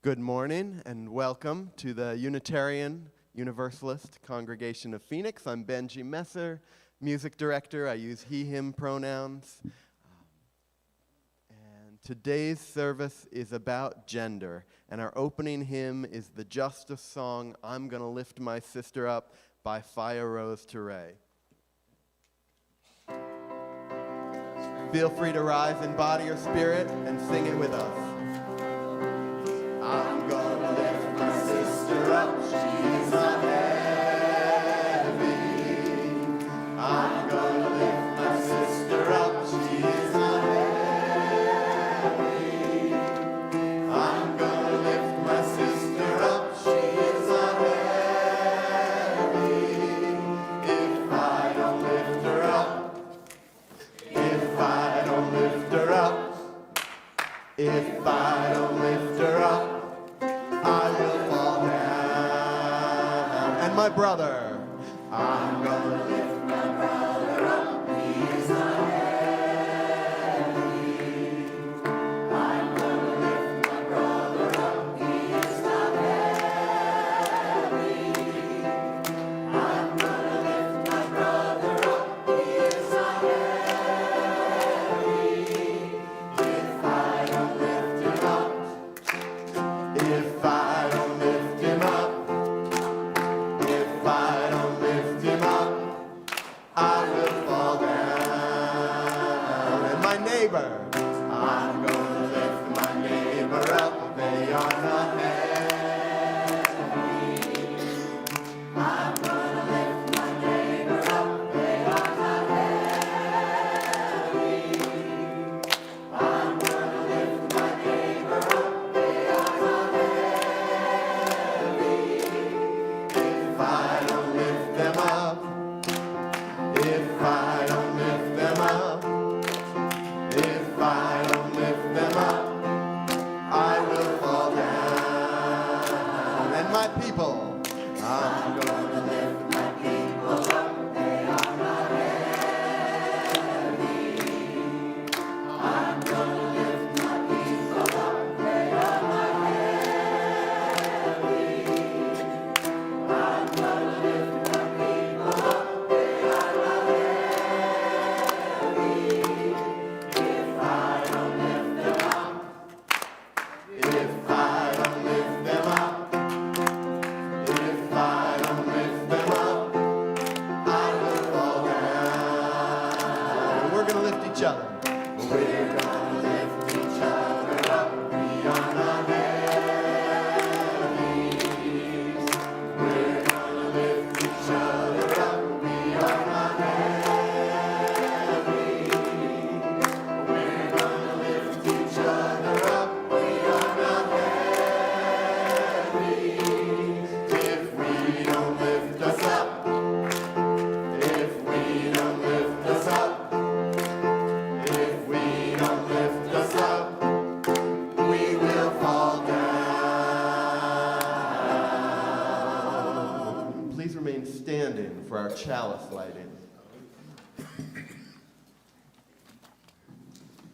Good morning and welcome to the Unitarian Universalist Congregation of Phoenix. I'm Benji Messer, music director. I use he, him pronouns. And today's service is about gender. And our opening hymn is the Justice song, I'm Gonna Lift My Sister Up by Fire Rose Touré. Feel free to rise in body or spirit and sing it with us. I'm gonna lift my sister up, she's not heavy. I'm gonna lift my sister up, she's not heavy. I'm gonna lift my sister up, she's not heavy. If I don't lift her up, if I don't lift her up, if I don't lift her up, I will fall down. And my brother, I'm gonna lift my brother up, he is not heavy. I'm gonna lift my brother up, he is not heavy. I'm gonna lift my brother up, he is not heavy. If I don't lift him up, if I don't lift him up, if I don't lift him up, I will fall down. And my neighbor, I'm gonna lift my neighbor up, they are not heavy. I'm gonna lift my neighbor up, they are not heavy. I'm gonna lift my neighbor up, they are not heavy. If I don't lift them up, if I don't lift them up, if I don't lift them up, I will fall down. And my people, I'm gonna lift my people up, they are not heavy. I'm gonna lift my people up, they are not heavy. I'm gonna lift my people up, they are not heavy. If I don't lift them up, if I don't lift them up, if I don't lift them up, I will fall down. We're gonna lift each other. We're gonna lift each other up, we are not heavy. We're gonna lift each other up, we are not heavy. We're gonna lift each other up, we are not heavy. If we don't lift us up, if we don't lift us up, if we don't lift us up, we will fall down. Please remain standing for our chalice lighting.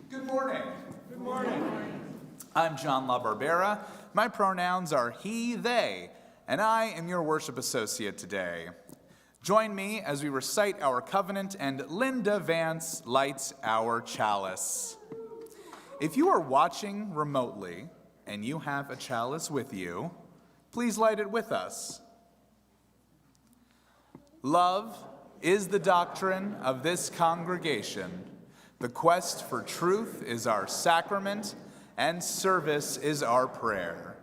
Good morning. Good morning. I'm John LaBarbera. My pronouns are he, they, and I am your worship associate today. Join me as we recite our covenant and Linda Vance lights our chalice. If you are watching remotely and you have a chalice with you, please light it with us. Love is the doctrine of this congregation. The quest for truth is our sacrament, and service is our prayer.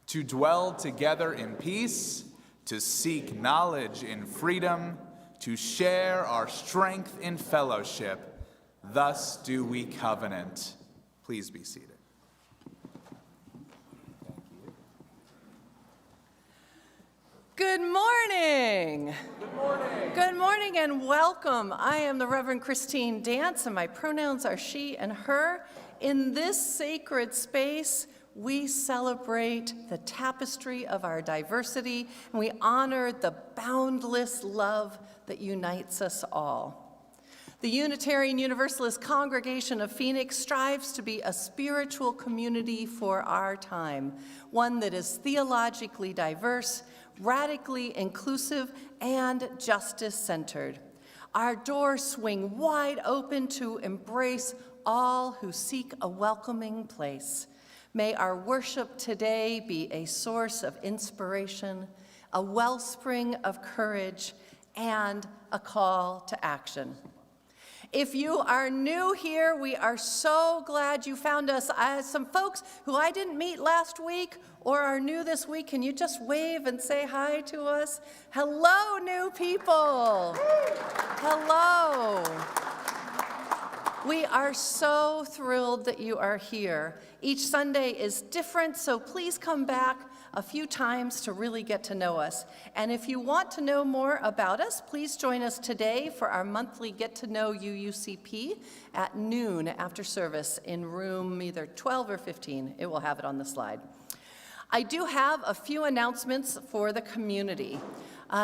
To dwell together in peace, to seek knowledge in freedom, to share our strength in fellowship, thus do we covenant. Please be seated. Good morning. Good morning. Good morning and welcome. I am the Reverend Christine Dance, and my pronouns are she and her. In this sacred space, we celebrate the tapestry of our diversity, and we honor the boundless love that unites us all. The Unitarian Universalist Congregation of Phoenix strives to be a spiritual community for our time, one that is theologically diverse, radically inclusive, and justice-centered. Our doors swing wide open to embrace all who seek a welcoming place. May our worship today be a source of inspiration, a wellspring of courage, and a call to action. If you are new here, we are so glad you found us. Some folks who I didn't meet last week or are new this week, can you just wave and say hi to us? Hello, new people. Hello. We are so thrilled that you are here. Each Sunday is different, so please come back a few times to really get to know us. And if you want to know more about us, please join us today for our monthly Get to Know UUCP at noon after service in room either 12 or 15. It will have it on the slide. I do have a few announcements for the community.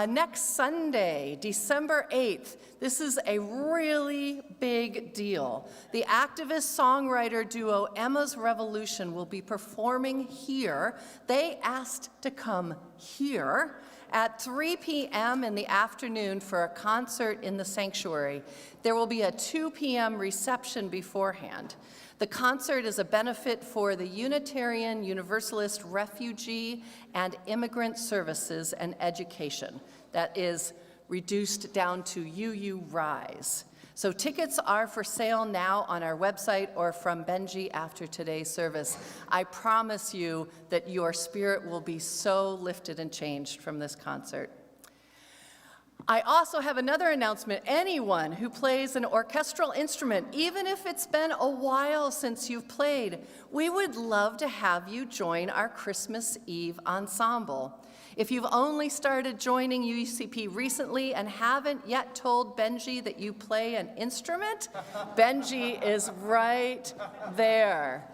Next Sunday, December 8th, this is a really big deal. The activist songwriter duo Emma's Revolution will be performing here. They asked to come here at 3 p.m. in the afternoon for a concert in the sanctuary. There will be a 2 p.m. reception beforehand. The concert is a benefit for the Unitarian Universalist Refugee and Immigrant Services and Education. That is reduced down to UU Rise. So tickets are for sale now on our website or from Benji after today's service. I promise you that your spirit will be so lifted and changed from this concert. I also have another announcement. Anyone who plays an orchestral instrument, even if it's been a while since you've played, we would love to have you join our Christmas Eve ensemble. If you've only started joining UUCP recently and haven't yet told Benji that you play an instrument, Benji is right there.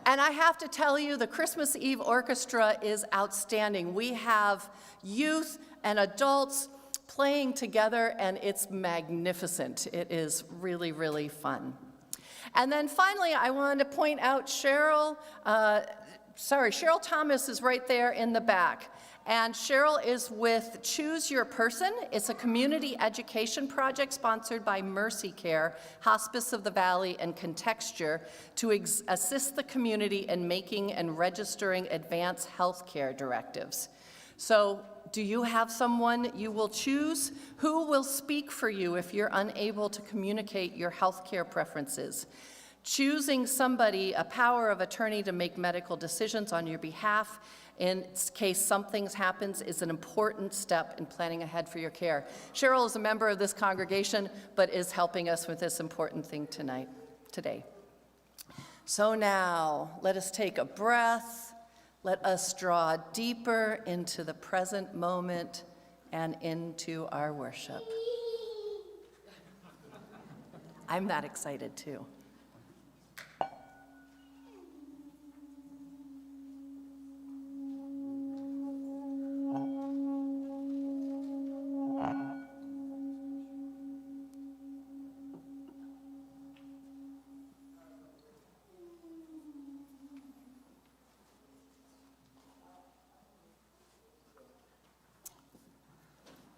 And I have to tell you, the Christmas Eve Orchestra is outstanding. We have youth and adults playing together, and it's magnificent. It is really, really fun. And then finally, I wanted to point out Cheryl Thomas is right there in the back. And Cheryl is with Choose Your Person. It's a community education project sponsored by Mercy Care, Hospice of the Valley, and Contexture to assist the community in making and registering advanced health care directives. So, do you have someone you will choose? Who will speak for you if you're unable to communicate your health care preferences? Choosing somebody, a power of attorney to make medical decisions on your behalf in case something happens, is an important step in planning ahead for your care. Cheryl is a member of this congregation, but is helping us with this important thing today. So now, let us take a breath. Let us draw deeper into the present moment and into our worship. I'm that excited too.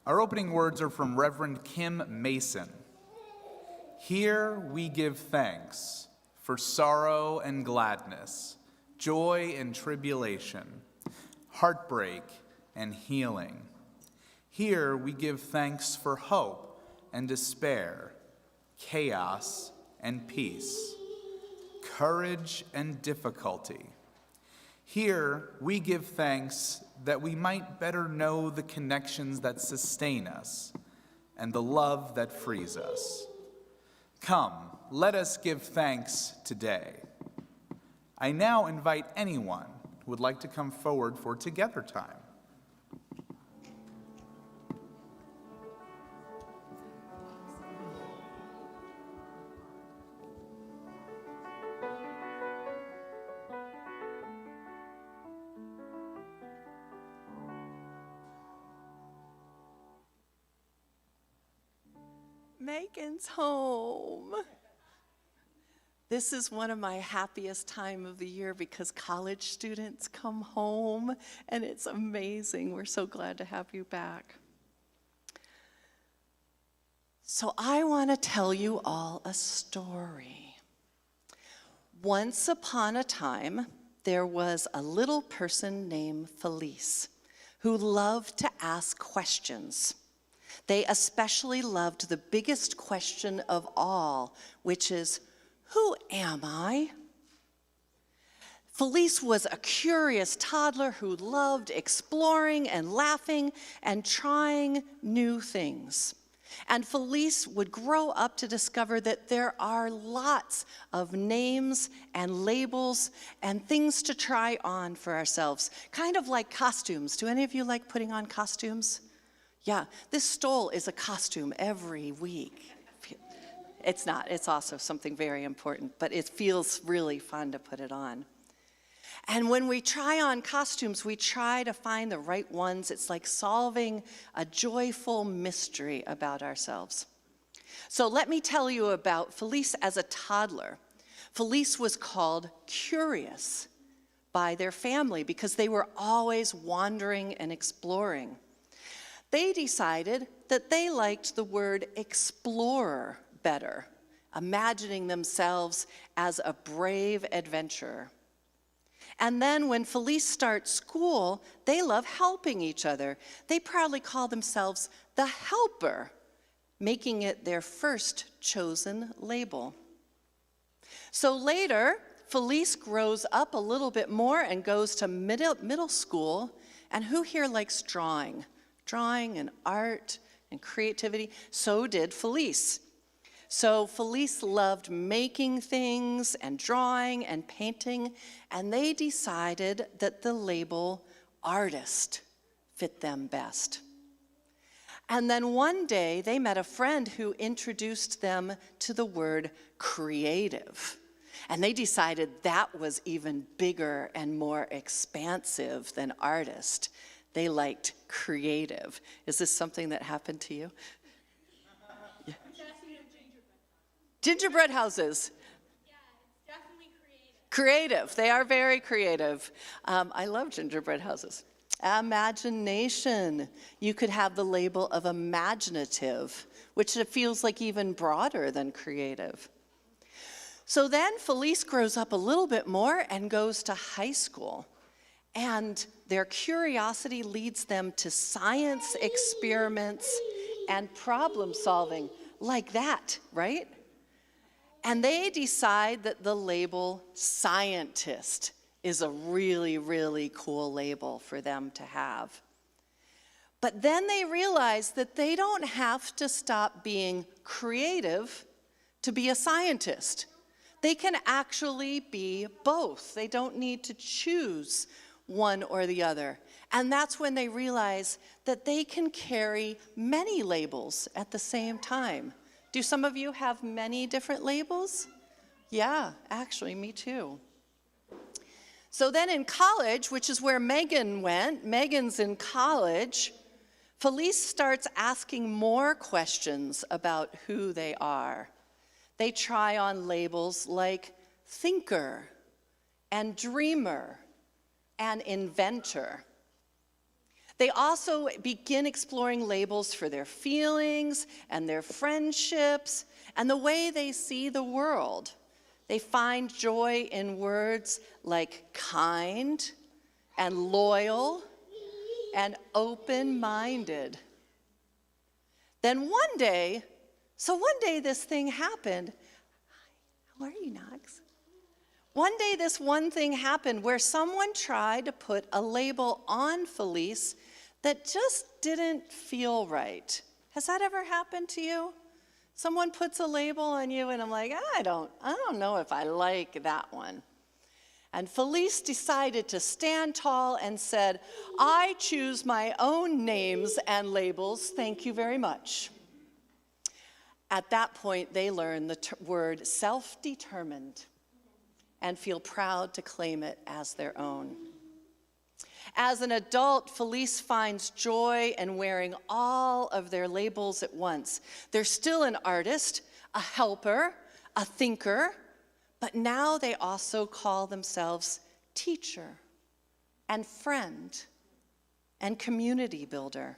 Our opening words are from Reverend Kim Mason. Here we give thanks for sorrow and gladness, joy and tribulation, heartbreak and healing. Here we give thanks for hope and despair, chaos and peace, courage and difficulty. Here we give thanks that we might better know the connections that sustain us and the love that frees us. Come, let us give thanks today. I now invite anyone who would like to come forward for Together Time. Megan's home. This is one of my happiest time of the year because college students come home, and it's amazing. We're so glad to have you back. So I want to tell you all a story. Once upon a time, there was a little person named Felice who loved to ask questions. They especially loved the biggest question of all, which is, who am I? Felice was a curious toddler who loved exploring and laughing and trying new things. And Felice would grow up to discover that there are lots of names and labels and things to try on for ourselves, kind of like costumes. Do any of you like putting on costumes? Yeah, this stole is a costume every week. It's not, it's also something very important, but it feels really fun to put it on. And when we try on costumes, we try to find the right ones. It's like solving a joyful mystery about ourselves. So let me tell you about Felice as a toddler. Felice was called curious by their family because they were always wandering and exploring. They decided that they liked the word explorer better, imagining themselves as a brave adventurer. And then when Felice starts school, they love helping each other. They proudly call themselves the helper, making it their first chosen label. So later, Felice grows up a little bit more and goes to middle school. And who here likes drawing? Drawing and art and creativity? So did Felice. So Felice loved making things and drawing and painting, and they decided that the label artist fit them best. And then one day they met a friend who introduced them to the word creative. And they decided that was even bigger and more expansive than artist. They liked creative. Is this something that happened to you? Yeah. Gingerbread houses. Yeah, it's definitely creative. Creative. They are very creative. I love gingerbread houses. Imagination. You could have the label of imaginative, which feels like even broader than creative. So then Felice grows up a little bit more and goes to high school. And their curiosity leads them to science experiments and problem solving, like that, right? And they decide that the label scientist is a really, really cool label for them to have. But then they realize that they don't have to stop being creative to be a scientist. They can actually be both. They don't need to choose one or the other. And that's when they realize that they can carry many labels at the same time. Do some of you have many different labels? Yeah, actually, me too. So then in college, which is where Megan went, Megan's in college, Felice starts asking more questions about who they are. They try on labels like thinker and dreamer and inventor. They also begin exploring labels for their feelings and their friendships and the way they see the world. They find joy in words like kind and loyal and open-minded. Then one day this thing happened. How are you, Knox? One day this one thing happened where someone tried to put a label on Felice that just didn't feel right. Has that ever happened to you? Someone puts a label on you and I'm like, I don't know if I like that one. And Felice decided to stand tall and said, I choose my own names and labels, thank you very much. At that point, they learn the word self-determined and feel proud to claim it as their own. As an adult, Felice finds joy in wearing all of their labels at once. They're still an artist, a helper, a thinker, but now they also call themselves teacher and friend and community builder.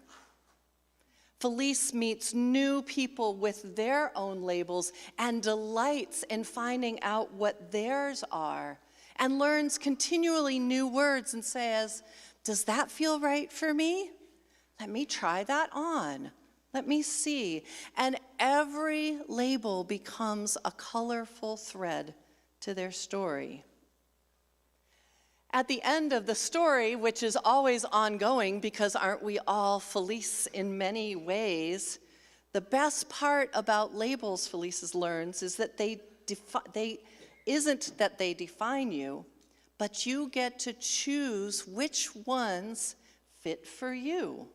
Felice meets new people with their own labels and delights in finding out what theirs are, and learns continually new words and says, does that feel right for me? Let me try that on. Let me see. And every label becomes a colorful thread to their story. At the end of the story, which is always ongoing because aren't we all Felice in many ways, the best part about labels, Felice learns, is that they isn't that they define you, but you get to choose which ones fit for you,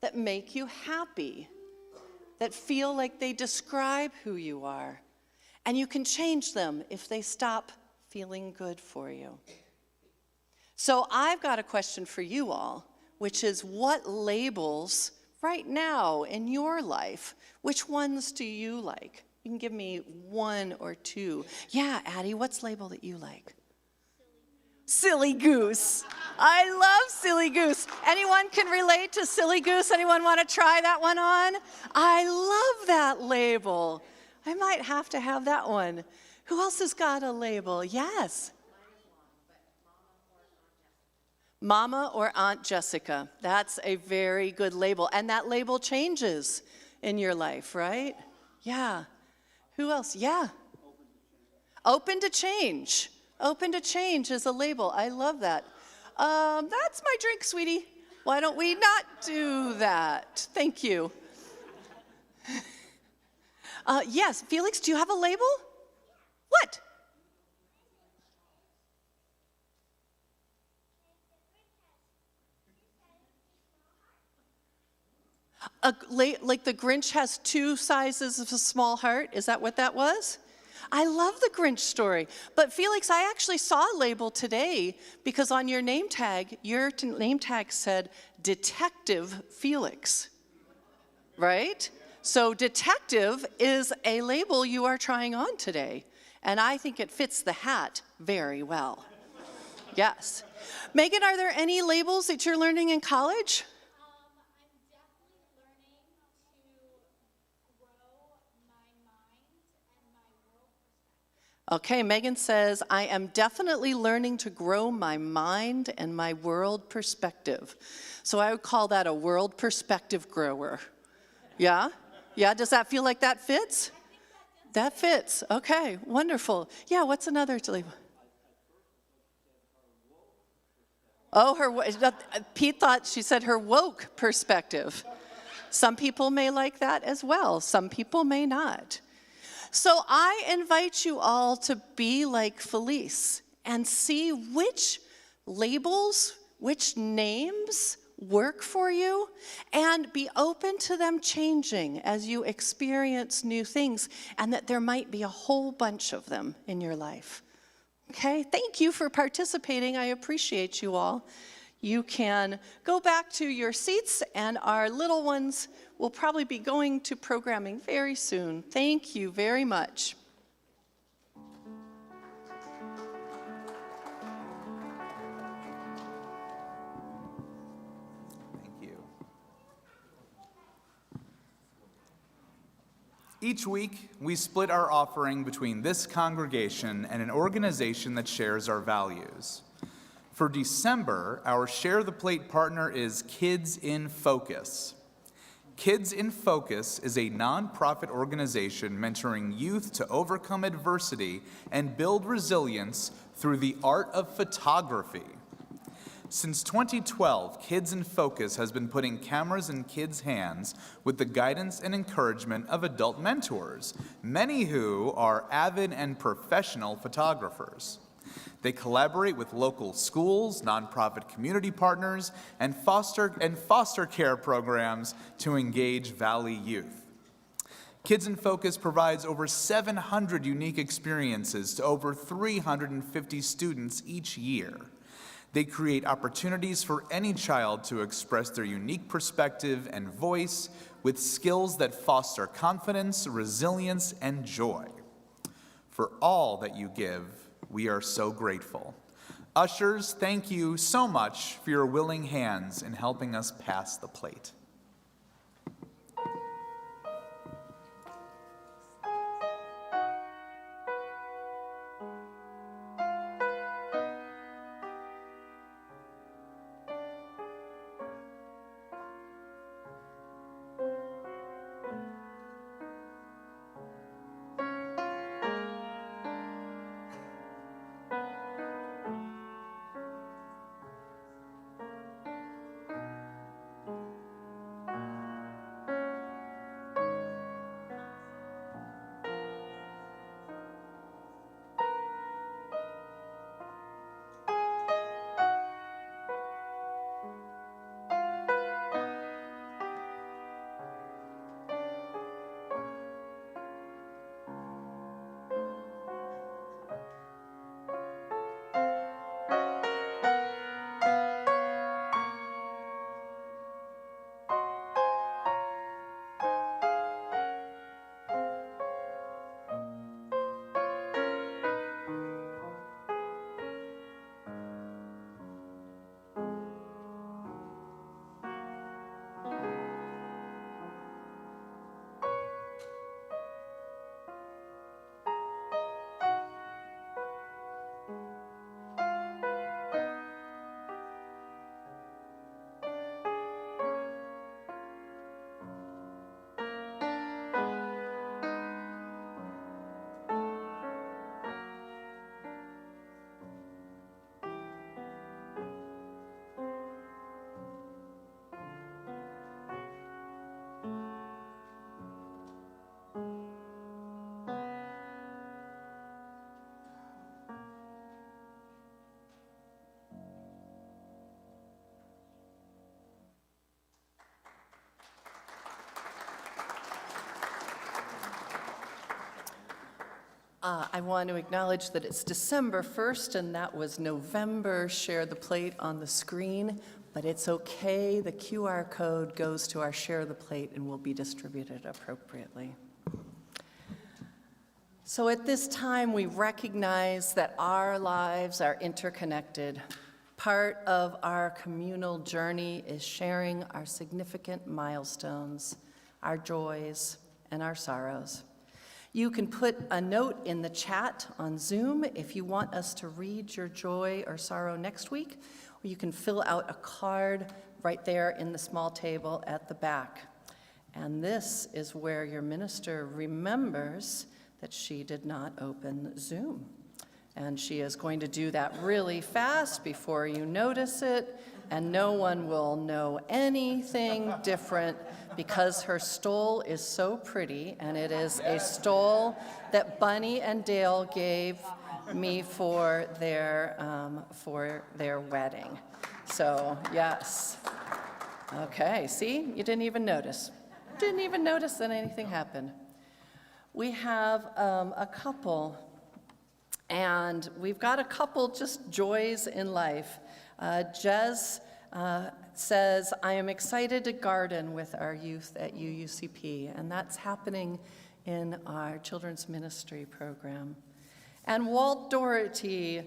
that make you happy, that feel like they describe who you are. And you can change them if they stop feeling good for you. So I've got a question for you all, which is what labels right now in your life, which ones do you like? You can give me one or two. Yeah, Addie, what's label that you like? Silly goose. I love silly goose. Anyone can relate to silly goose? Anyone want to try that one on? I love that label. I might have to have that one. Who else has got a label? Yes. Mama or Aunt Jessica. That's a very good label. And that label changes in your life, right? Yeah. Who else? Yeah. Open to change. Open to change is a label. I love that. That's my drink, sweetie. Why don't we not do that? Thank you. Yes, Felix, do you have a label? What? Like the Grinch has two sizes of a small heart? Is that what that was? I love the Grinch story. But Felix, I actually saw a label today because on your name tag said Detective Felix, right? So detective is a label you are trying on today. And I think it fits the hat very well. Yes. Megan, are there any labels that you're learning in college? Okay, Megan says, I am definitely learning to grow my mind and my world perspective. So I would call that a world perspective grower. Yeah? Yeah, does that feel like that fits? That fits. Okay, wonderful. Yeah, what's another label? Oh, Pete thought she said her woke perspective. Some people may like that as well. Some people may not. So I invite you all to be like Felice and see which labels, which names work for you, and be open to them changing as you experience new things, and that there might be a whole bunch of them in your life. Okay, thank you for participating. I appreciate you all. You can go back to your seats, and our little ones will probably be going to programming very soon. Thank you very much. Thank you. Each week, we split our offering between this congregation and an organization that shares our values. For December, our Share the Plate partner is Kids in Focus. Kids in Focus is a nonprofit organization mentoring youth to overcome adversity and build resilience through the art of photography. Since 2012, Kids in Focus has been putting cameras in kids' hands with the guidance and encouragement of adult mentors, many who are avid and professional photographers. They collaborate with local schools, nonprofit community partners, and foster care programs to engage Valley youth. Kids in Focus provides over 700 unique experiences to over 350 students each year. They create opportunities for any child to express their unique perspective and voice with skills that foster confidence, resilience, and joy. For all that you give, we are so grateful. Ushers, thank you so much for your willing hands in helping us pass the plate. I want to acknowledge that it's December 1st, and that was November. Share the plate on the screen, but it's okay. The QR code goes to our Share the Plate and will be distributed appropriately. So at this time, we recognize that our lives are interconnected. Part of our communal journey is sharing our significant milestones, our joys, and our sorrows. You can put a note in the chat on Zoom if you want us to read your joy or sorrow next week, or you can fill out a card right there in the small table at the back. And this is where your minister remembers that she did not open Zoom. And she is going to do that really fast before you notice it, and no one will know anything different because her stole is so pretty, and it is a stole that Bunny and Dale gave me for their wedding. So, yes. Okay, see? You didn't even notice. Didn't even notice that anything happened. We have a couple, and we've got a couple just joys in life. Jez says, I am excited to garden with our youth at UUCP, and that's happening in our children's ministry program. And Walt Doherty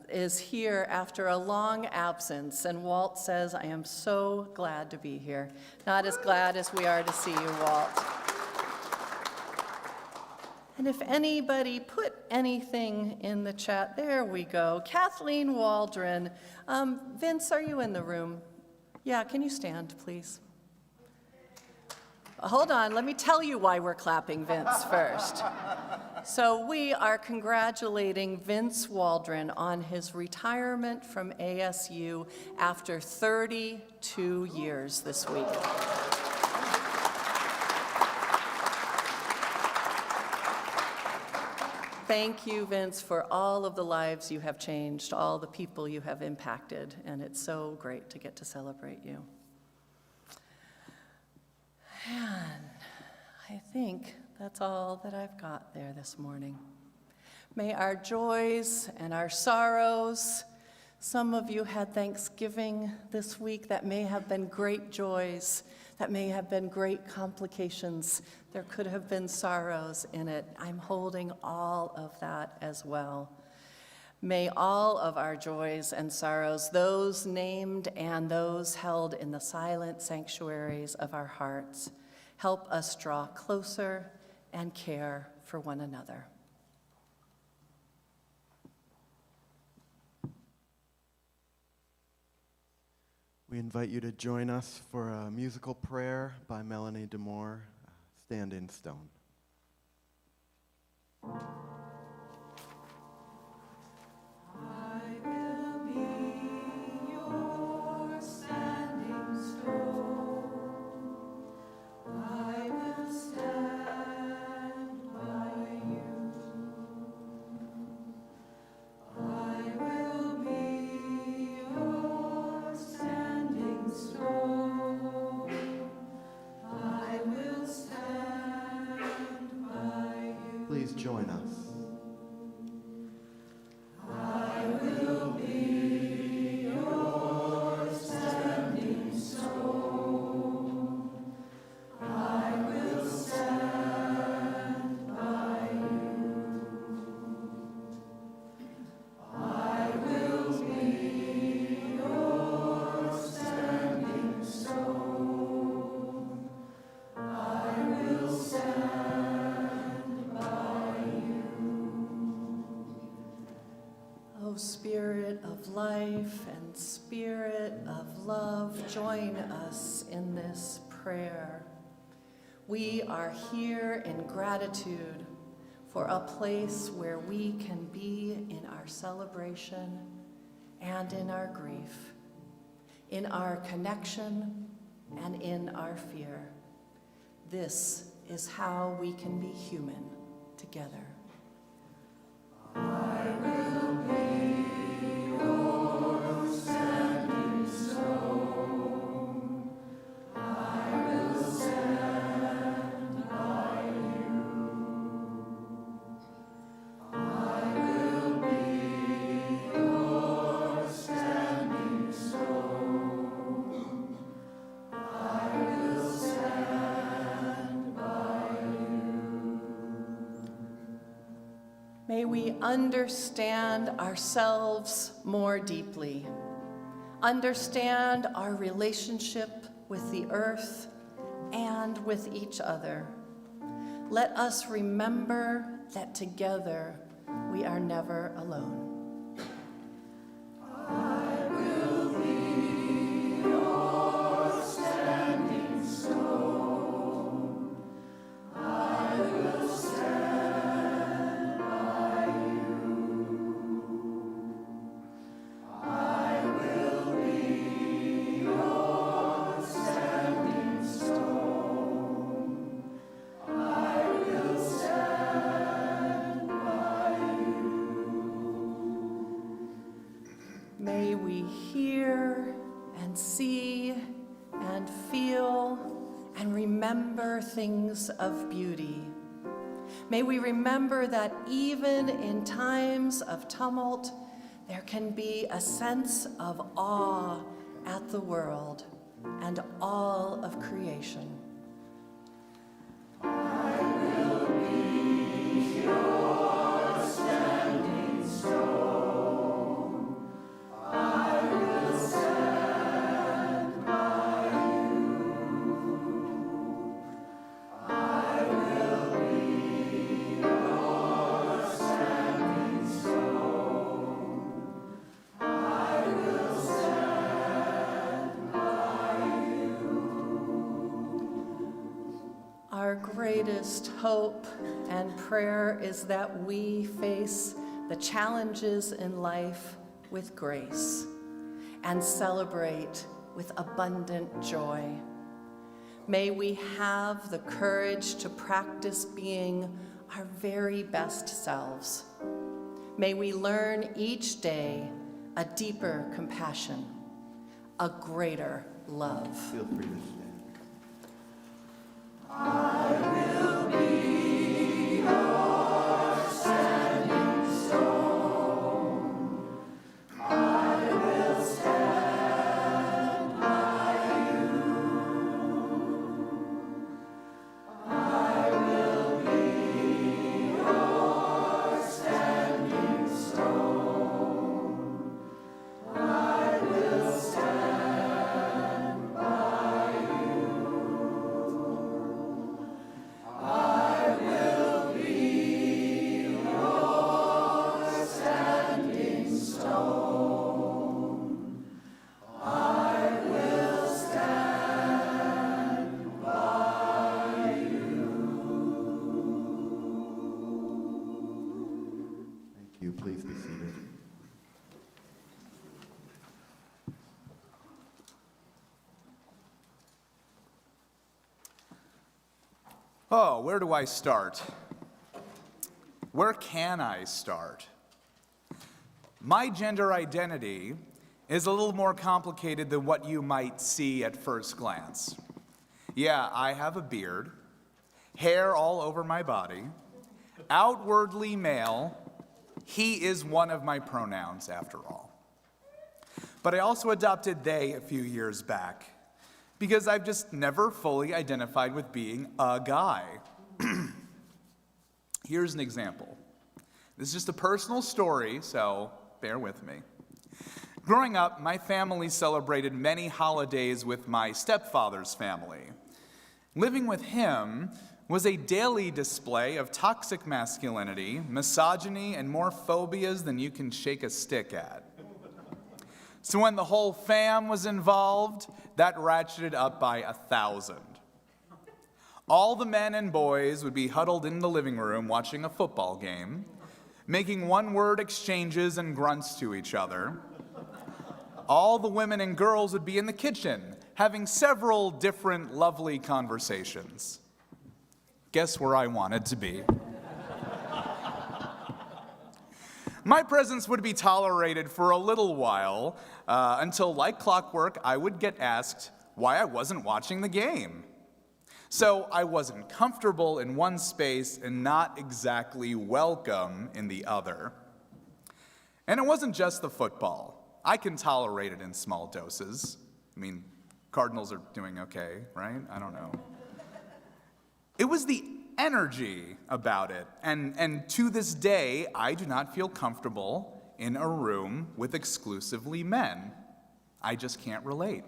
is here after a long absence, and Walt says, I am so glad to be here. Not as glad as we are to see you, Walt. And if anybody put anything in the chat, there we go. Kathleen Waldron. Vince, are you in the room? Yeah, can you stand, please? Hold on, let me tell you why we're clapping Vince first. So we are congratulating Vince Waldron on his retirement from ASU after 32 years this week. Thank you, Vince, for all of the lives you have changed, all the people you have impacted, and it's so great to get to celebrate you. And I think that's all that I've got there this morning. May our joys and our sorrows Some of you had Thanksgiving this week. That may have been great joys. That may have been great complications. There could have been sorrows in it. I'm holding all of that as well. May all of our joys and sorrows, those named and those held in the silent sanctuaries of our hearts, help us draw closer and care for one another. We invite you to join us for a musical prayer by Melanie DeMore, Stand in Stone. Please join us. Spirit of life and Spirit of love, join us in this prayer. We are here in gratitude for a place where we can be in our celebration and in our grief, in our connection and in our fear. This is how we can be human together. May we understand ourselves more deeply, understand our relationship with the earth and with each other. Let us remember that together we are never alone. May we hear and see and feel and remember things of beauty. May we remember that even in times of tumult, there can be a sense of awe at the world and all of creation. Our greatest hope and prayer is that we face the challenges in life with grace and celebrate with abundant joy. May we have the courage to practice being our very best selves. May we learn each day a deeper compassion, a greater love. Feel free to stand. I Oh, where do I start? Where can I start? My gender identity is a little more complicated than what you might see at first glance. Yeah, I have a beard, hair all over my body, outwardly male. He is one of my pronouns, after all. But I also adopted they a few years back because I've just never fully identified with being a guy. Here's an example. This is just a personal story, so bear with me. Growing up, my family celebrated many holidays with my stepfather's family. Living with him was a daily display of toxic masculinity, misogyny, and more phobias than you can shake a stick at. So when the whole fam was involved, that ratcheted up by 1,000. All the men and boys would be huddled in the living room watching a football game, making one-word exchanges and grunts to each other. All the women and girls would be in the kitchen, having several different lovely conversations. Guess where I wanted to be. My presence would be tolerated for a little while, until, like clockwork, I would get asked why I wasn't watching the game. So I wasn't comfortable in one space and not exactly welcome in the other. And it wasn't just the football. I can tolerate it in small doses. I mean, Cardinals are doing okay, right? I don't know. It was the energy about it. And to this day, I do not feel comfortable in a room with exclusively men. I just can't relate.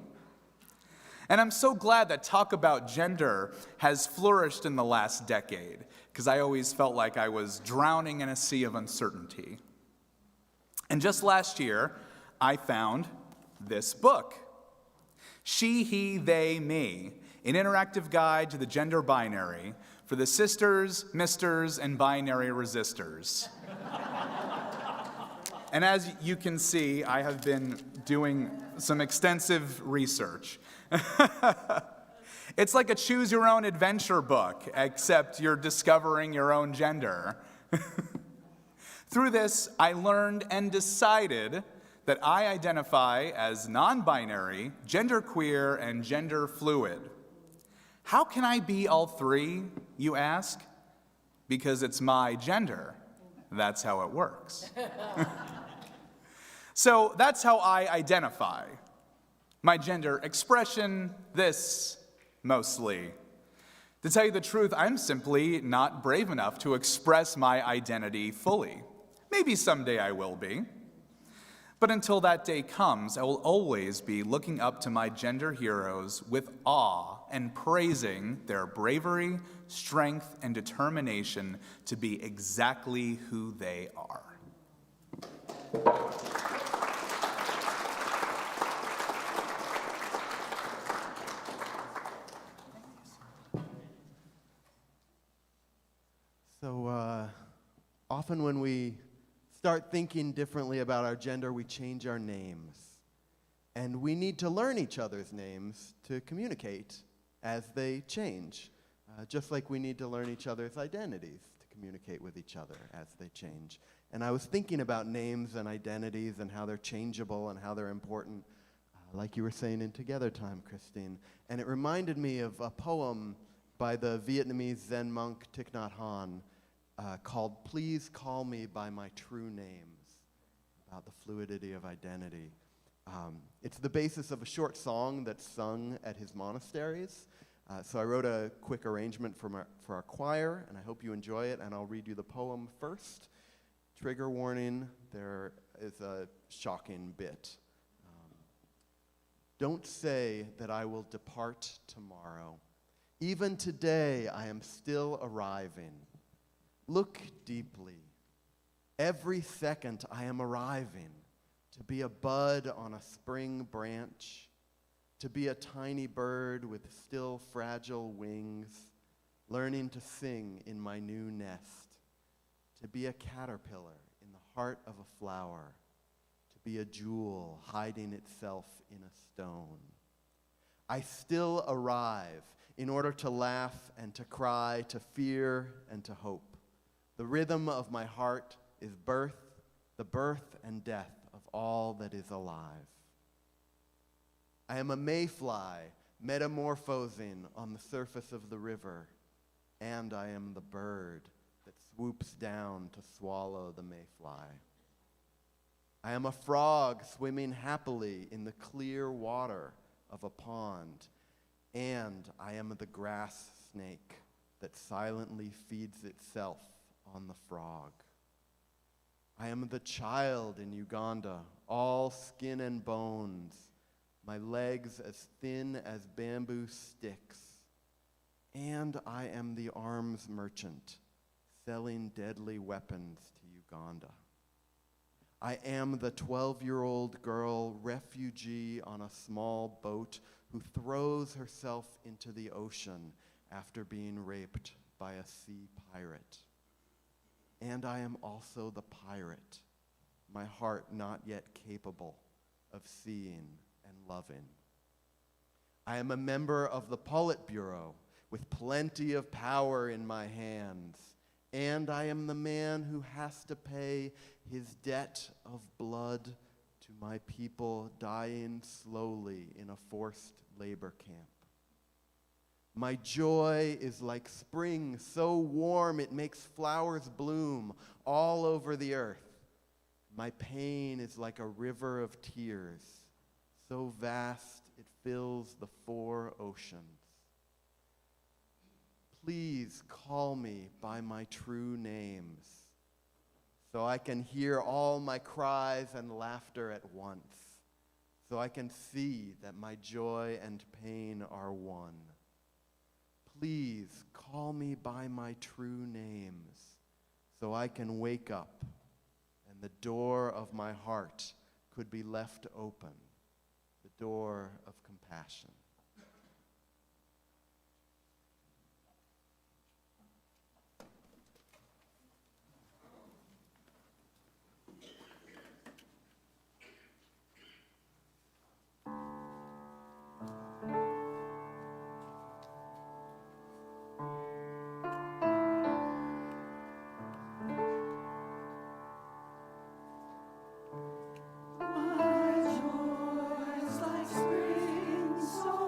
And I'm so glad that talk about gender has flourished in the last decade, because I always felt like I was drowning in a sea of uncertainty. And just last year, I found this book, She, He, They, Me, an interactive guide to the gender binary for the sisters, misters, and binary resistors. And as you can see, I have been doing some extensive research. It's like a choose-your-own-adventure book, except you're discovering your own gender. Through this, I learned and decided that I identify as non-binary, genderqueer, and gender fluid. How can I be all three, you ask? Because it's my gender. That's how it works. So that's how I identify. My gender expression, this, mostly. To tell you the truth, I'm simply not brave enough to express my identity fully. Maybe someday I will be. But until that day comes, I will always be looking up to my gender heroes with awe and praising their bravery, strength, and determination to be exactly who they are. So often when we start thinking differently about our gender, we change our names. And we need to learn each other's names to communicate as they change, just like we need to learn each other's identities to communicate with each other as they change. And I was thinking about names and identities and how they're changeable and how they're important, like you were saying in Together Time, Christine. And it reminded me of a poem by the Vietnamese Zen monk Thich Nhat Hanh called Please Call Me by My True Names, about the fluidity of identity. It's the basis of a short song that's sung at his monasteries. So I wrote a quick arrangement for our choir, and I hope you enjoy it, and I'll read you the poem first. Trigger warning, there is a shocking bit. Don't say that I will depart tomorrow. Even today I am still arriving. Look deeply. Every second I am arriving, to be a bud on a spring branch, to be a tiny bird with still fragile wings, learning to sing in my new nest, to be a caterpillar in the heart of a flower, to be a jewel hiding itself in a stone. I still arrive in order to laugh and to cry, to fear and to hope. The rhythm of my heart is birth, the birth and death of all that is alive. I am a mayfly metamorphosing on the surface of the river, and I am the bird that swoops down to swallow the mayfly. I am a frog swimming happily in the clear water of a pond, and I am the grass snake that silently feeds itself on the frog. I am the child in Uganda, all skin and bones, my legs as thin as bamboo sticks, and I am the arms merchant selling deadly weapons to Uganda. I am the 12-year-old girl refugee on a small boat who throws herself into the ocean after being raped by a sea pirate. And I am also the pirate, my heart not yet capable of seeing and loving. I am a member of the Politburo with plenty of power in my hands, and I am the man who has to pay his debt of blood to my people dying slowly in a forced labor camp. My joy is like spring, so warm it makes flowers bloom all over the earth. My pain is like a river of tears, so vast it fills the 4 oceans. Please call me by my true names, so I can hear all my cries and laughter at once, so I can see that my joy and pain are one. Please call me by my true names, so I can wake up and the door of my heart could be left open, the door of compassion. My joy is like spring, so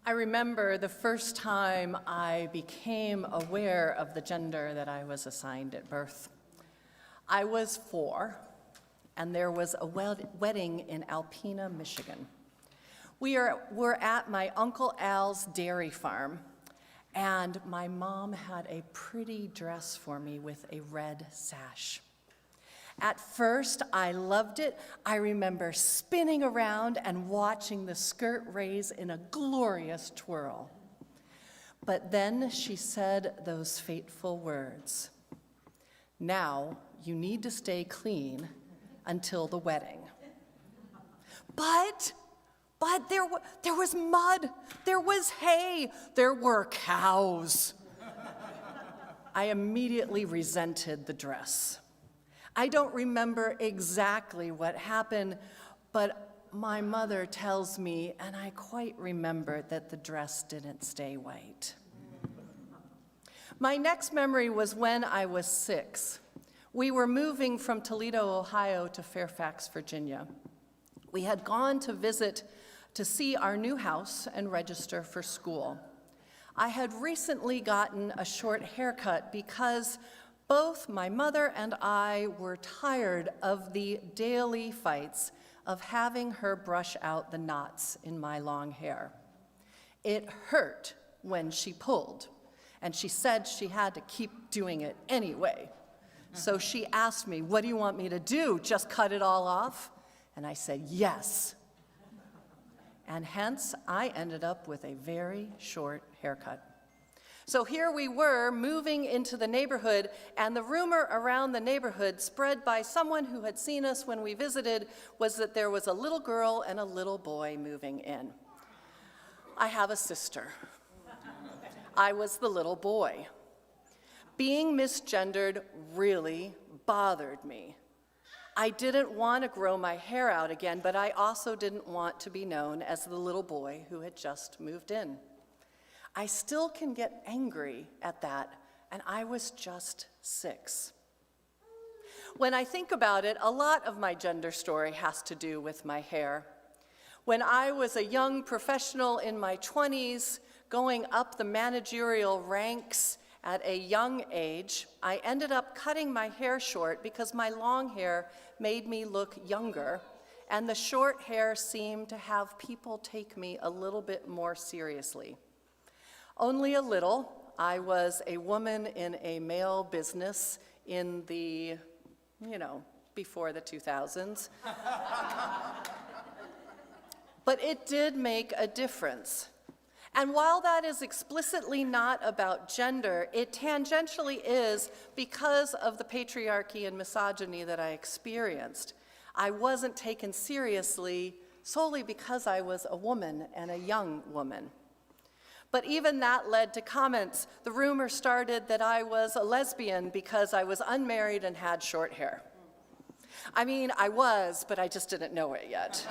I remember the first time I became aware of the gender that I was assigned at birth. I was 4, and there was a wedding in Alpena, Michigan. We were at my Uncle Al's dairy farm, and my mom had a pretty dress for me with a red sash. At first, I loved it. I remember spinning around and watching the skirt raise in a glorious twirl. But then she said those fateful words, "Now you need to stay clean until the wedding." But there was mud, there was hay, there were cows. I immediately resented the dress. I don't remember exactly what happened, but my mother tells me, and I quite remember, that the dress didn't stay white. My next memory was when I was 6. We were moving from Toledo, Ohio to Fairfax, Virginia. We had gone to visit to see our new house and register for school. I had recently gotten a short haircut because both my mother and I were tired of the daily fights of having her brush out the knots in my long hair. It hurt when she pulled, and she said she had to keep doing it anyway. So she asked me, "What do you want me to do? Just cut it all off?" And I said, "Yes." And hence, I ended up with a very short haircut. So here we were, moving into the neighborhood, and the rumor around the neighborhood, spread by someone who had seen us when we visited, was that there was a little girl and a little boy moving in. I have a sister. I was the little boy. Being misgendered really bothered me. I didn't want to grow my hair out again, but I also didn't want to be known as the little boy who had just moved in. I still can get angry at that, and I was just 6. When I think about it, a lot of my gender story has to do with my hair. When I was a young professional in my 20s, going up the managerial ranks at a young age, I ended up cutting my hair short because my long hair made me look younger, and the short hair seemed to have people take me a little bit more seriously. Only a little. I was a woman in a male business in the, before the 2000s. But it did make a difference. And while that is explicitly not about gender, it tangentially is because of the patriarchy and misogyny that I experienced. I wasn't taken seriously solely because I was a woman and a young woman. But even that led to comments. The rumor started that I was a lesbian because I was unmarried and had short hair. I mean, I was, but I just didn't know it yet.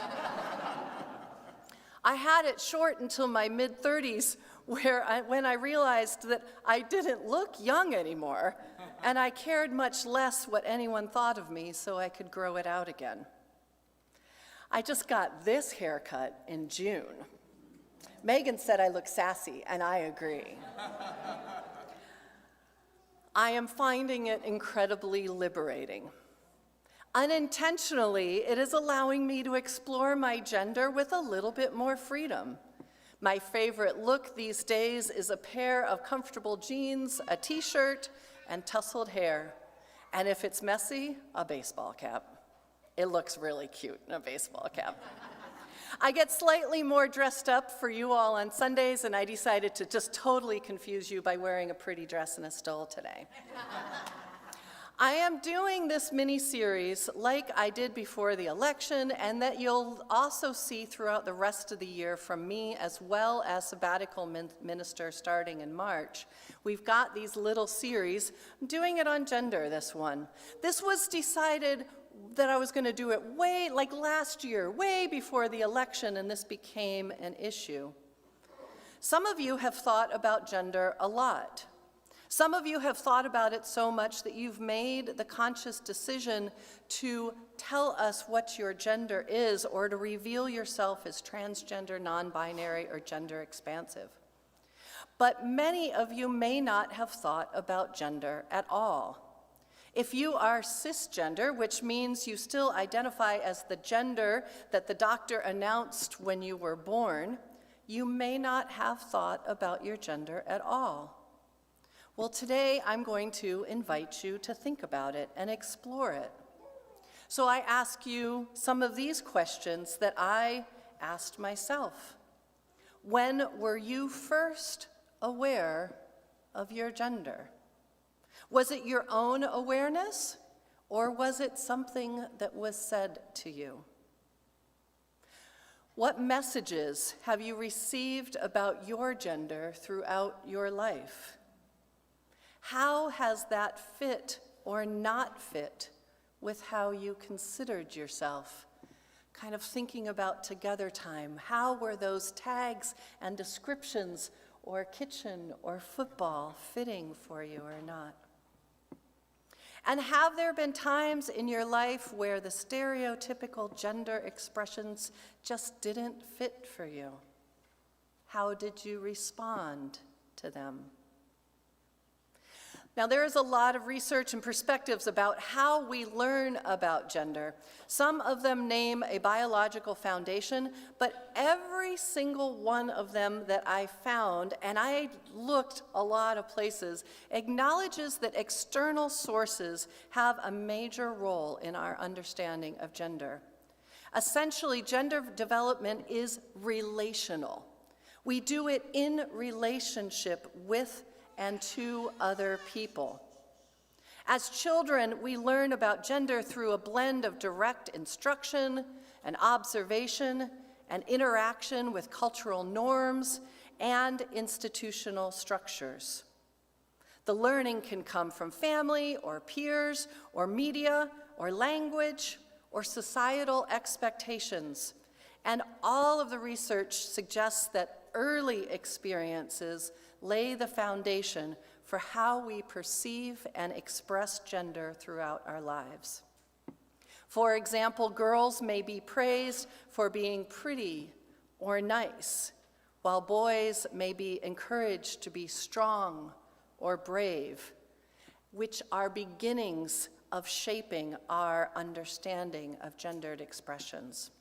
I had it short until my mid-30s, when I realized that I didn't look young anymore, and I cared much less what anyone thought of me, so I could grow it out again. I just got this haircut in June. Megan said I look sassy, and I agree. I am finding it incredibly liberating. Unintentionally, it is allowing me to explore my gender with a little bit more freedom. My favorite look these days is a pair of comfortable jeans, a t-shirt, and tousled hair. And if it's messy, a baseball cap. It looks really cute in a baseball cap. I get slightly more dressed up for you all on Sundays, and I decided to just totally confuse you by wearing a pretty dress and a stole today. I am doing this mini-series like I did before the election, and that you'll also see throughout the rest of the year from me, as well as sabbatical minister starting in March. We've got these little series. I'm doing it on gender, this one. This was decided that I was going to do it like last year, way before the election, and this became an issue. Some of you have thought about gender a lot. Some of you have thought about it so much that you've made the conscious decision to tell us what your gender is or to reveal yourself as transgender, non-binary, or gender expansive. But many of you may not have thought about gender at all. If you are cisgender, which means you still identify as the gender that the doctor announced when you were born, you may not have thought about your gender at all. Well, today I'm going to invite you to think about it and explore it. So I ask you some of these questions that I asked myself. When were you first aware of your gender? Was it your own awareness, or was it something that was said to you? What messages have you received about your gender throughout your life? How has that fit or not fit with how you considered yourself? Kind of thinking about together time. How were those tags and descriptions or kitchen or football fitting for you or not? And have there been times in your life where the stereotypical gender expressions just didn't fit for you? How did you respond to them? Now, there is a lot of research and perspectives about how we learn about gender. Some of them name a biological foundation, but every single one of them that I found, and I looked a lot of places, acknowledges that external sources have a major role in our understanding of gender. Essentially, gender development is relational. We do it in relationship with and to other people. As children, we learn about gender through a blend of direct instruction and observation and interaction with cultural norms and institutional structures. The learning can come from family or peers or media or language or societal expectations. And all of the research suggests that early experiences lay the foundation for how we perceive and express gender throughout our lives. For example, girls may be praised for being pretty or nice, while boys may be encouraged to be strong or brave, which are beginnings of shaping our understanding of gendered expressions.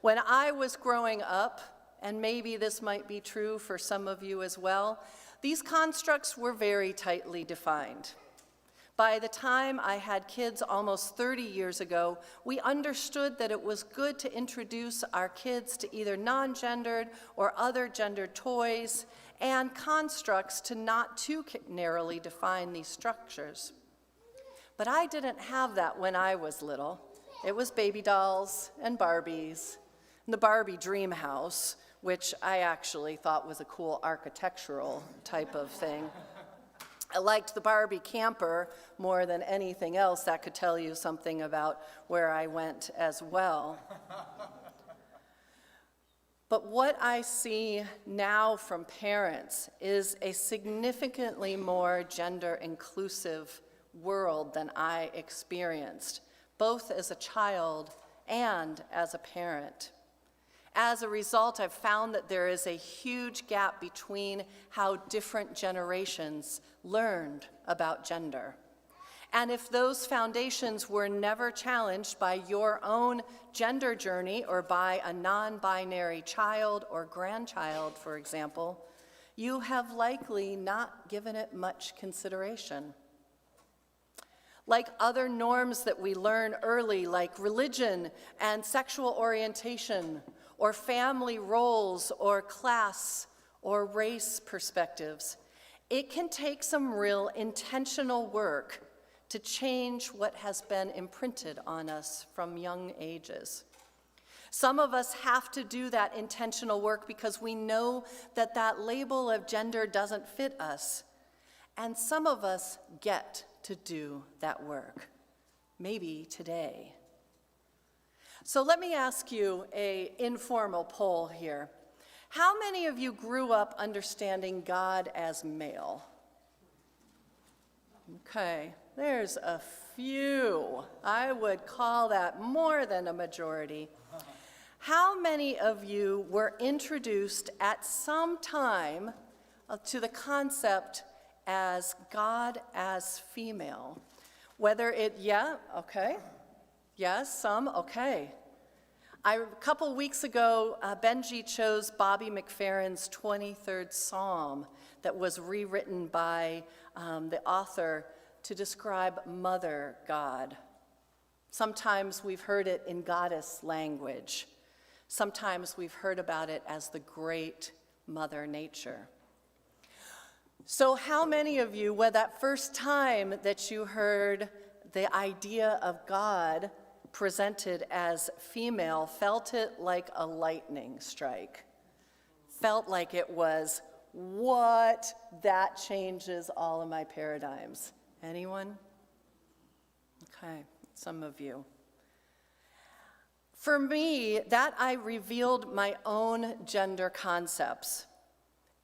When I was growing up, and maybe this might be true for some of you as well, these constructs were very tightly defined. By the time I had kids almost 30 years ago, we understood that it was good to introduce our kids to either non-gendered or other gendered toys and constructs to not too narrowly define these structures. But I didn't have that when I was little. It was baby dolls and Barbies, and the Barbie dream house, which I actually thought was a cool architectural type of thing. I liked the Barbie camper more than anything else. That could tell you something about where I went as well. But what I see now from parents is a significantly more gender-inclusive world than I experienced, both as a child and as a parent. As a result, I've found that there is a huge gap between how different generations learned about gender. And if those foundations were never challenged by your own gender journey or by a non-binary child or grandchild, for example, you have likely not given it much consideration. Like other norms that we learn early, like religion and sexual orientation, or family roles, or class, or race perspectives, it can take some real intentional work to change what has been imprinted on us from young ages. Some of us have to do that intentional work because we know that that label of gender doesn't fit us. And some of us get to do that work, maybe today. So let me ask you an informal poll here. How many of you grew up understanding God as male? Okay, there's a few. I would call that more than a majority. How many of you were introduced at some time to the concept as God as female? Okay. Yes, some, okay. A couple weeks ago, Benji chose Bobby McFerrin's 23rd Psalm that was rewritten by the author to describe Mother God. Sometimes we've heard it in goddess language. Sometimes we've heard about it as the great Mother Nature. So how many of you, when that first time that you heard the idea of God presented as female, felt it like a lightning strike? Felt like it was, what? That changes all of my paradigms. Anyone? Okay, some of you. For me, that I revealed my own gender concepts.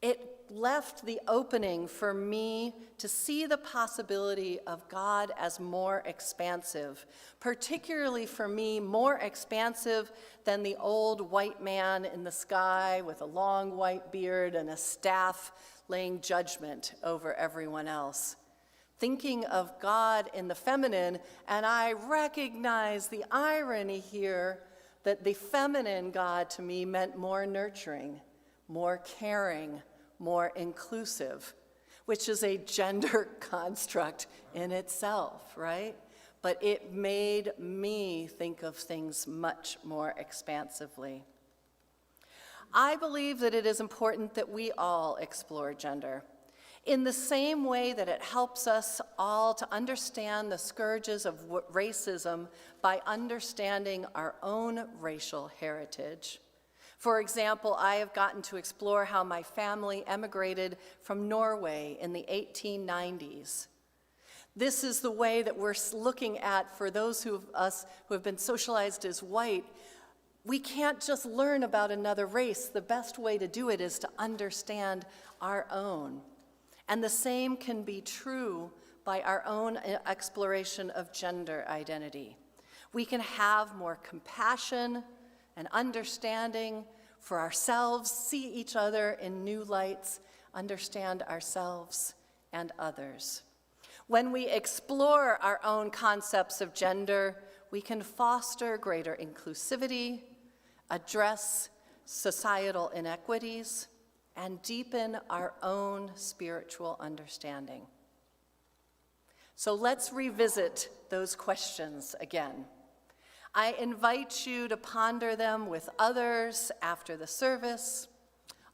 It left the opening for me to see the possibility of God as more expansive, particularly for me, more expansive than the old white man in the sky with a long white beard and a staff laying judgment over everyone else. Thinking of God in the feminine, and I recognize the irony here that the feminine God to me meant more nurturing, more caring, more inclusive, which is a gender construct in itself, right? But it made me think of things much more expansively. I believe that it is important that we all explore gender in the same way that it helps us all to understand the scourges of racism by understanding our own racial heritage. For example, I have gotten to explore how my family emigrated from Norway in the 1890s. This is the way that we're looking at, for those of us who have been socialized as white, we can't just learn about another race. The best way to do it is to understand our own. And the same can be true by our own exploration of gender identity. We can have more compassion and understanding for ourselves, see each other in new lights, understand ourselves and others. When we explore our own concepts of gender, we can foster greater inclusivity, address societal inequities, and deepen our own spiritual understanding. So let's revisit those questions again. I invite you to ponder them with others after the service,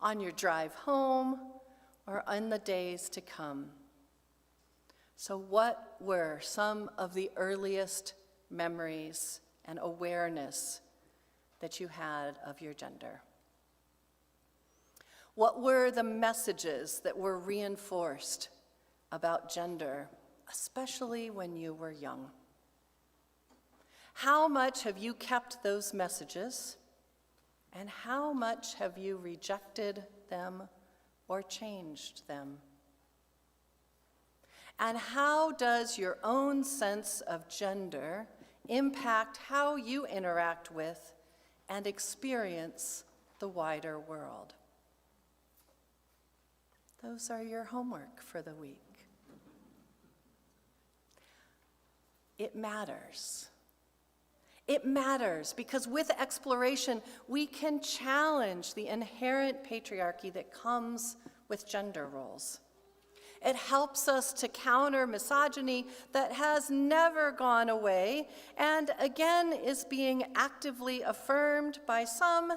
on your drive home, or in the days to come. So what were some of the earliest memories and awareness that you had of your gender? What were the messages that were reinforced about gender, especially when you were young? How much have you kept those messages, and how much have you rejected them or changed them? And how does your own sense of gender impact how you interact with and experience the wider world? Those are your homework for the week. It matters. It matters because with exploration, we can challenge the inherent patriarchy that comes with gender roles. It helps us to counter misogyny that has never gone away and again is being actively affirmed by some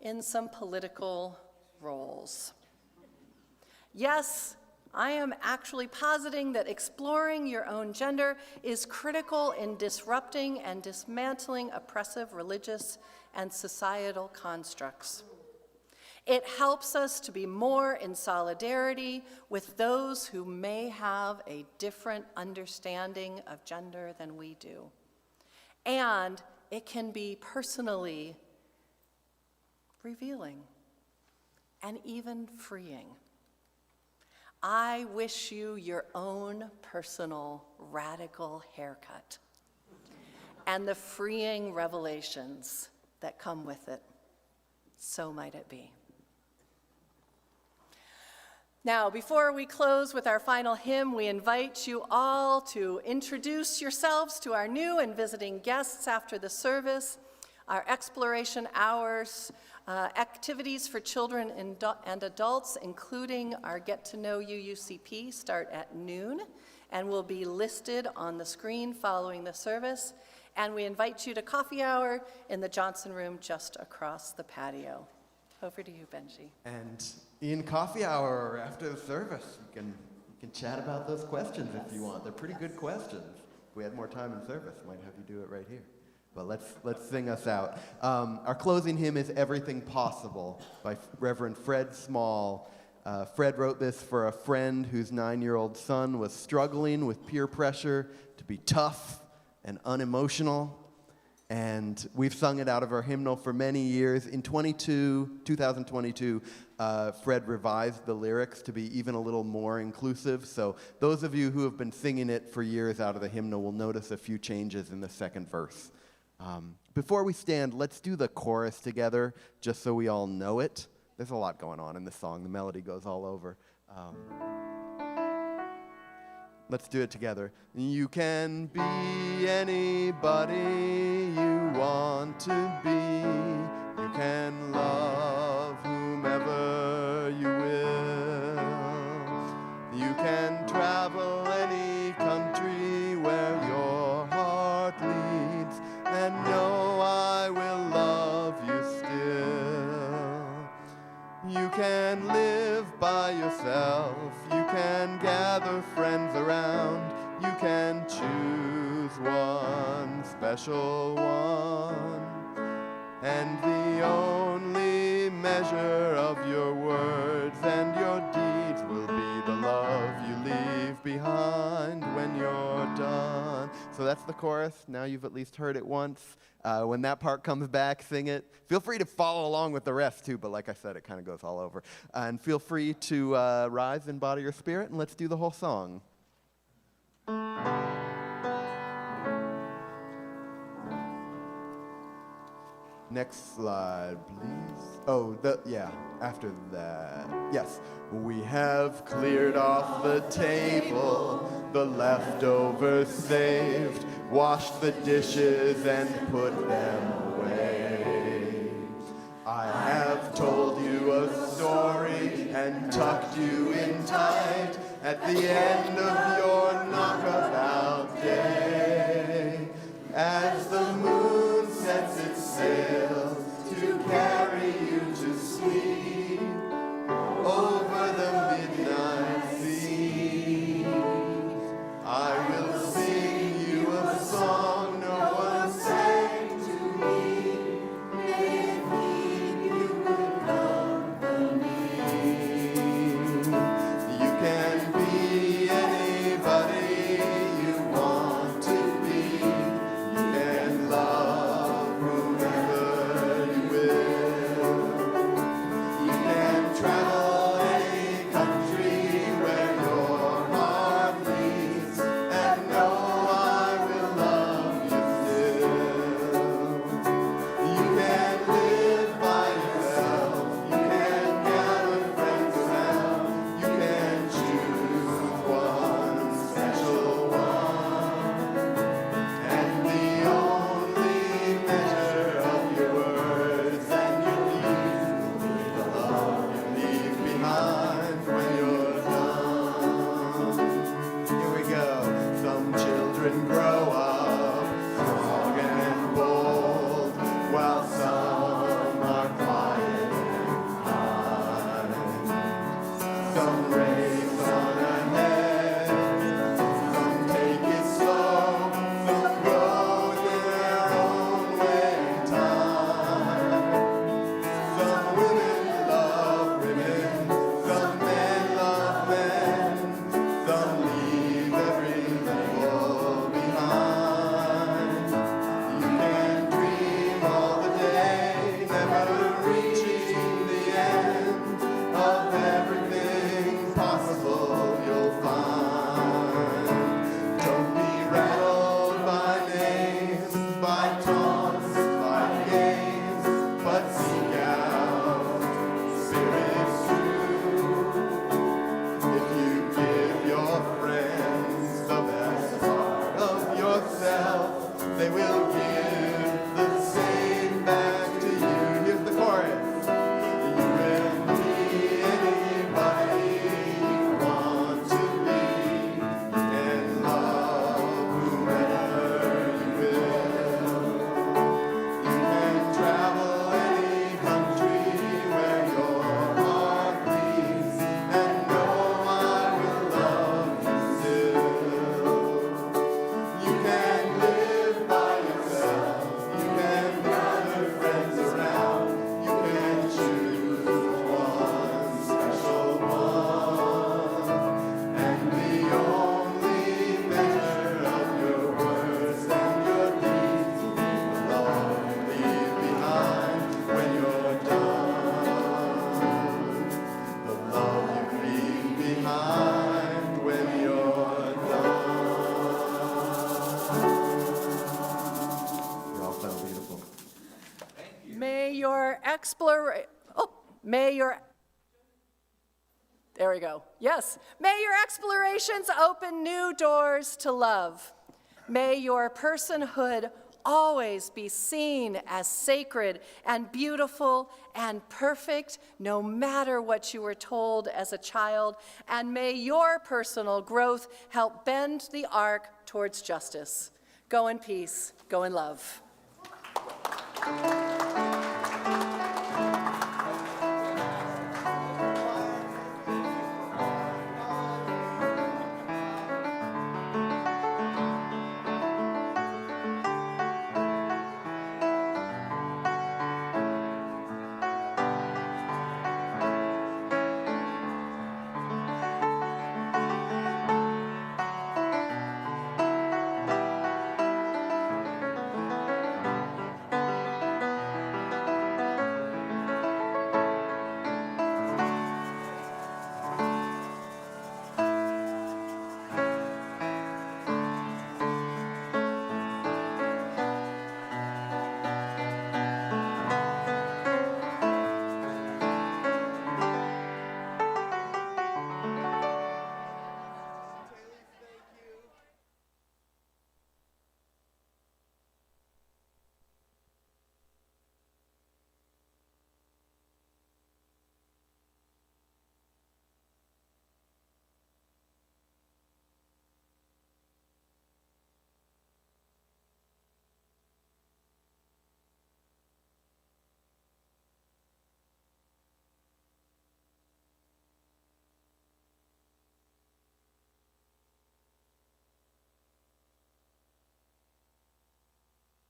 in some political roles. Yes, I am actually positing that exploring your own gender is critical in disrupting and dismantling oppressive religious and societal constructs. It helps us to be more in solidarity with those who may have a different understanding of gender than we do. And it can be personally revealing and even freeing. I wish you your own personal radical haircut and the freeing revelations that come with it. So might it be. Now, before we close with our final hymn, we invite you all to introduce yourselves to our new and visiting guests after the service. Our exploration hours, activities for children and adults, including our Get to Know UUCP, start at noon and will be listed on the screen following the service. And we invite you to coffee hour in the Johnson Room just across the patio. Over to you, Benji. And in coffee hour or after the service, you can chat about those questions if you want. They're pretty good questions. If we had more time in service, might have you do it right here. But let's sing us out. Our closing hymn is Everything Possible by Reverend Fred Small. Fred wrote this for a friend whose 9-year-old son was struggling with peer pressure to be tough and unemotional. And we've sung it out of our hymnal for many years. In 2022, Fred revised the lyrics to be even a little more inclusive. So those of you who have been singing it for years out of the hymnal will notice a few changes in the second verse. Before we stand, let's do the chorus together, just so we all know it. There's a lot going on in this song. The melody goes all over. Let's do it together. You can be anybody you want to be. You can love whomever you will. You can travel any country where your heart leads, and know I will love you still. You can live by yourself. You can gather friends around. You can choose one special one. And the only measure of your words and your deeds will be the love you leave behind when you're done. So that's the chorus. Now you've at least heard it once. When that part comes back, sing it. Feel free to follow along with the rest too, but like I said, it kind of goes all over. And feel free to rise in body or spirit, and let's do the whole song. Next slide, please. Oh, after that. Yes. We have cleared off the table, the leftovers saved, washed the dishes and put them away. I have told you a story and tucked you in tight at the end of your knockabout day. As the moon sets its sails to carry you to sleep over the midnight sea, I will sing you a song no one sang to me. May it keep you good company. You can be anybody there we go. Yes. May your explorations open new doors to love. May your personhood always be seen as sacred and beautiful and perfect, no matter what you were told as a child. And may your personal growth help bend the arc towards justice. Go in peace. Go in love.